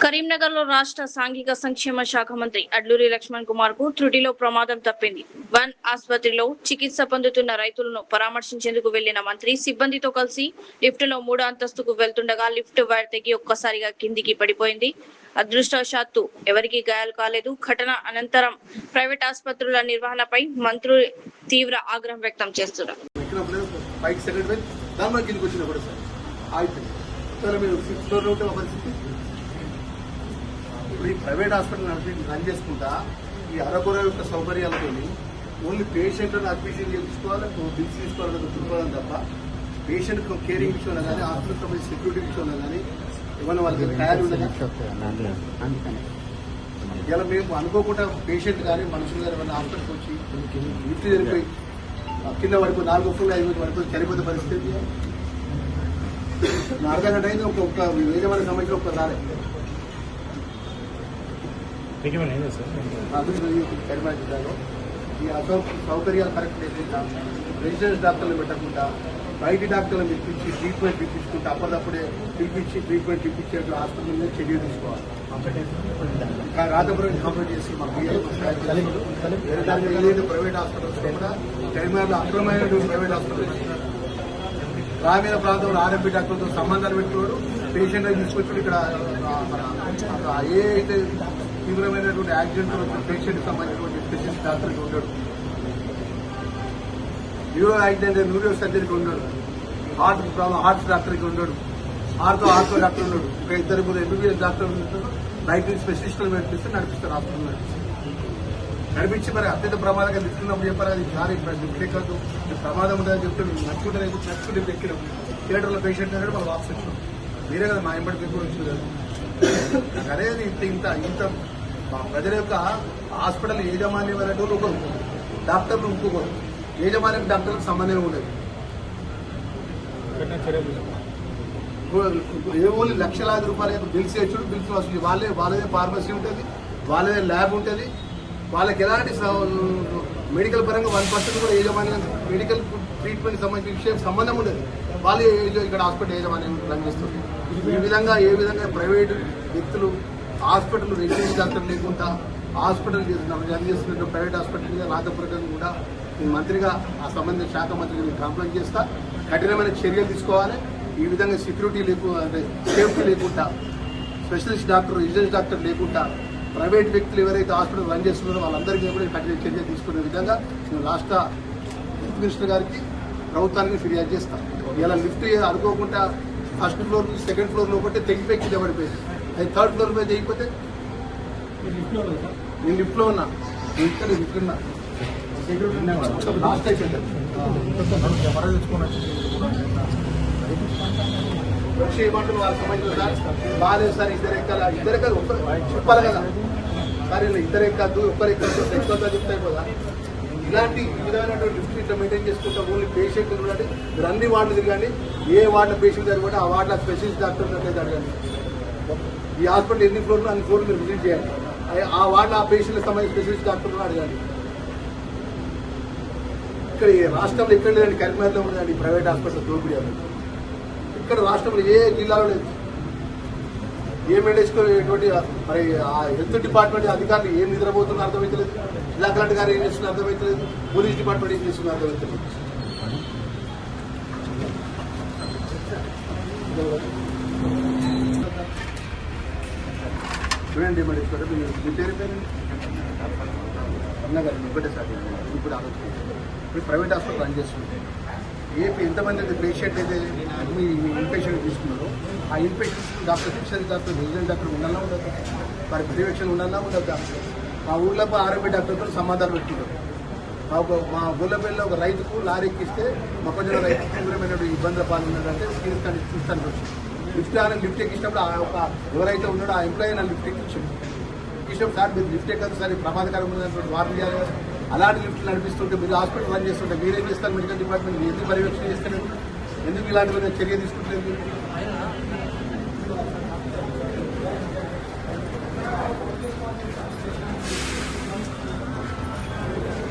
కరీంనగర్లో రాష్ట్ర సాంఘిక సంక్షేమ శాఖ మంత్రి అడ్లూరి లక్ష్మణ్ కుమార్ కు త్రుటిలో ప్రమాదం తప్పింది. వన్ ఆసుపత్రిలో చికిత్స పొందుతున్న రైతులను పరామర్శించేందుకు వెళ్లిన మంత్రి సిబ్బందితో కలిసి లిఫ్ట్ లో 3వ అంతస్తుకు వెళ్తుండగా లిఫ్ట్ వైర్ తెగి ఒక్కసారిగా కిందికి పడిపోయింది. అదృష్టవశాత్తు ఎవరికీ గాయాలు కాలేదు. ఘటన అనంతరం ప్రైవేట్ ఆసుపత్రుల నిర్వహణపై మంత్రులు తీవ్ర ఆగ్రహం వ్యక్తం చేస్తున్నారు. ఇప్పుడు ఈ ప్రైవేట్ హాస్పిటల్ రన్ చేసుకుంటా ఈ అరకొర యొక్క సౌకర్యాలతో ఓన్లీ పేషెంట్లను అడ్మిషన్ చేయించుకోవాలి, బిల్స్ తీసుకోవాలని చూసుకోవడం తప్ప పేషెంట్ కేరింగ్ విషయంలో కానీ హాస్పిటల్ సంబంధించి సెక్యూరిటీ విషయంలో కానీ ఏమైనా వాళ్ళకి తయారు ఉండదు. ఇలా మేము అనుకోకుండా పేషెంట్ కానీ మనుషులు కానీ ఏమైనా హాస్పిటల్కి వచ్చి లిఫ్ట్ జరిగిపోయి కింద పడిపోయి 4 ఫుల్ 5 పడిపోయి చనిపోతే పరిస్థితి అర్ధగంట అయింది. ఒక్క యజమాని సంబంధించిన ఒక్కసారి జిల్లాలో ఈ సౌకర్యాలు కరెక్ట్ లేకుండా రెసిడెన్స్ డాక్టర్లు పెట్టకుండా బయట డాక్టర్లను పిలిపించి ట్రీట్మెంట్ ఇప్పించుకుంటే అప్పటికప్పుడే పిలిపించి ట్రీట్మెంట్ ఇప్పించేట్టు హాస్పిటల్ మీద చర్య తీసుకోవాలి. రాతపురం కంప్లీట్ చేసి మాకు ప్రైవేట్ హాస్పిటల్స్ కూడా కరీంనగర్లో అక్రమమైనటువంటి ప్రైవేట్ హాస్పిటల్ గ్రామీణ ప్రాంతంలో ఆర్ఎంపీ డాక్టర్లతో సంబంధాలు పెట్టుకోడు పేషెంట్ తీసుకొచ్చి ఇక్కడ ఏ అయితే తీవ్రమైనటువంటి యాక్సిడెంట్ పేషెంట్ సంబంధించినటువంటి స్పెషలిస్ట్ డాక్టర్కి ఉండడు, న్యూరో యాక్సిడెంట్ న్యూరో సర్జరీకి ఉండడు, హార్ట్ డాక్టర్కి ఉండడు, ఆర్థో డాక్టర్ ఉండడు. ఇంకా 2 ఎంబీబీఎస్ డాక్టర్లు బయట స్పెషలిస్టులు నడిపిస్తే నడిపిస్తారు హాస్పిటల్ నడిపించి మరి అత్యంత ప్రమాదంగా తీసుకున్నప్పుడు చెప్పారు అది సారీ లిఫ్ట్ ఎక్కద్దు ప్రమాదం ఉంటుందని చెప్తే నచ్చుకుంటే ఎక్కినాం థియేటర్లో పేషెంట్ అనేది మనం వాపస్ వచ్చాం. మీరే కదా మా ఎంబడి పేపర్ వచ్చింది కదా. అనేది ఇంత ప్రజల యొక్క హాస్పిటల్ యాజమాన్యం అనేటువంటి ఒకరు డాక్టర్లు ఇంకొకరు యాజమాన్యం డాక్టర్లకు సంబంధం ఉండదు. ఓన్లీ లక్షలాది రూపాయల బిల్స్ వేసుడు బిల్స్ వసూలు వాళ్ళదే ఫార్మసీ ఉంటుంది, వాళ్ళదే ల్యాబ్ ఉంటుంది. వాళ్ళకి ఎలాంటి మెడికల్ పరంగా 1% కూడా యాజమాన్యం మెడికల్ ట్రీట్మెంట్ సంబంధించిన విషయం సంబంధం ఉండదు. వాళ్ళు ఇక్కడ హాస్పిటల్ యాజమాన్యం రన్ చేస్తుంది. ఏ విధంగా ప్రైవేటు వ్యక్తులు హాస్పిటల్ రెసిడెన్స్ డాక్టర్ లేకుండా హాస్పిటల్ రన్ చేస్తున్న ప్రైవేట్ హాస్పిటల్ మీద రాతపూర్వకంగా కూడా నేను మంత్రిగా ఆ సంబంధిత శాఖ మంత్రిగా నేను కంప్లైంట్ చేస్తా. కఠినమైన చర్యలు తీసుకోవాలి. ఈ విధంగా సెక్యూరిటీ అంటే సేఫ్టీ లేకుండా స్పెషలిస్ట్ డాక్టర్ రెసిడెన్స్ డాక్టర్ లేకుండా ప్రైవేట్ వ్యక్తులు ఎవరైతే హాస్పిటల్ రన్ చేస్తున్నారో వాళ్ళందరికీ కూడా కఠిన చర్య తీసుకునే విధంగా నేను రాష్ట్ర హెల్త్ మినిస్టర్ గారికి ప్రభుత్వానికి ఫిర్యాదు చేస్తాను. ఇలా లిఫ్ట్ అనుకోకుండా ఫస్ట్ ఫ్లోర్ నుంచి సెకండ్ ఫ్లోర్ లోపట్టే తెగిపోయి కింద పడిపోయింది. అది 3rd ఫ్లోర్ మీద తెగిపోతే నేను లిఫ్ట్లో ఉన్నా ఇక్కడ ఉన్నా లాస్ట్ అయిపోయింది వచ్చి ఏమంటారు వాళ్ళకి సంబంధించిన సార్ బాగాలేదు సార్ ఇద్దరు ఎక్కాలి చెప్పాలి కదా సార్ ఇలా ఇద్దరు ఎక్కద్దు ఒక్కరు ఎక్కద్దు ఎక్కువ చెప్తే కదా. ఇలాంటి విధమైనటువంటి లిఫ్ట్ ఇట్లా మెయింటైన్ చేసుకుంటాం. ఓన్లీ పేషెంట్ చూడండి మీరు అన్ని వార్డులు తిరగండి, ఏ వార్డులో పేషెంట్ జరగండి ఆ వార్డులో స్పెషలిస్ట్ డాక్టర్ ఉన్నట్లయితే అడగండి. ఈ హాస్పిటల్ ఎన్ని ఫ్లోర్లు అన్ని ఫ్లోర్లు మీరు విజిట్ చేయండి. ఆ వార్డులో ఆ పేషెంట్కి సంబంధించిన స్పెషలిస్ట్ డాక్టర్లు అడగండి. ఇక్కడ రాష్ట్రంలో ఎక్కడ లేదండి, కరీంనగర్లో ఉందండి ప్రైవేట్ హాస్పిటల్ దోపిడీ. ఇక్కడ రాష్ట్రంలో ఏ జిల్లాలో లేదు. ఏ మెడిసినటువంటి మరి ఆ హెల్త్ డిపార్ట్మెంట్ అధికారులు ఏం నిద్రపోతున్నా అర్థమవుతలేదు, జిల్లా కలెక్టర్ గారు ఏం చేస్తున్నా అర్థమవుతలేదు, పోలీస్ డిపార్ట్మెంట్ ఏం చేస్తున్నా అర్థమవుతలేదు. చూడండి మరి మీ పేరు అన్నగారు ఒకటే సార్ ఇప్పుడు ఆలోచించారు. ఇప్పుడు ప్రైవేట్ హాస్పిటల్ రన్ చేస్తుంది. ఎంతమంది అయితే పేషెంట్ అయితే మీ ఇన్పేషెంట్ తీసుకున్నారో ఆ inpatient doctor special doctor resident doctor ఉండాలా ఉండదు, వారి పర్యవేక్షణ ఉండాలా ఉండదు. మా ఊళ్ళో ఆర్ఎంపీ డాక్టర్తో సంబంధాలు పెట్టుకుంటారు. మా ఊళ్ళపల్లిలో ఒక రైతుకు లారీ ఎక్కిస్తే మొక్కజొన్న రైతు తీవ్రమైన ఇబ్బందుల పాల్గొన్నాడంటే సీరియస్ కండిషన్ చూస్తానికి వచ్చింది. లిఫ్ట్ ఎక్కించినప్పుడు ఎవరైతే ఉన్నాడో ఆ ఎంప్లాయీ నా లిఫ్ట్ ఎక్కించాడు. ఎక్కించినప్పుడు సార్ మీరు లిఫ్ట్ ఎక్కదు సార్ ప్రమాదకరంగా ఉన్నటువంటి వార్తలు చేయాలి. అలాంటి లిఫ్ట్లు నడిపిస్తుంటే మీరు హాస్పిటల్ రన్ చేస్తుంటే మీరేం చేస్తారు మెడికల్ డిపార్ట్మెంట్ ఎందుకు పర్యవేక్షణ చేస్తారు, ఎందుకు ఇలాంటి చర్య తీసుకుంటలేదు?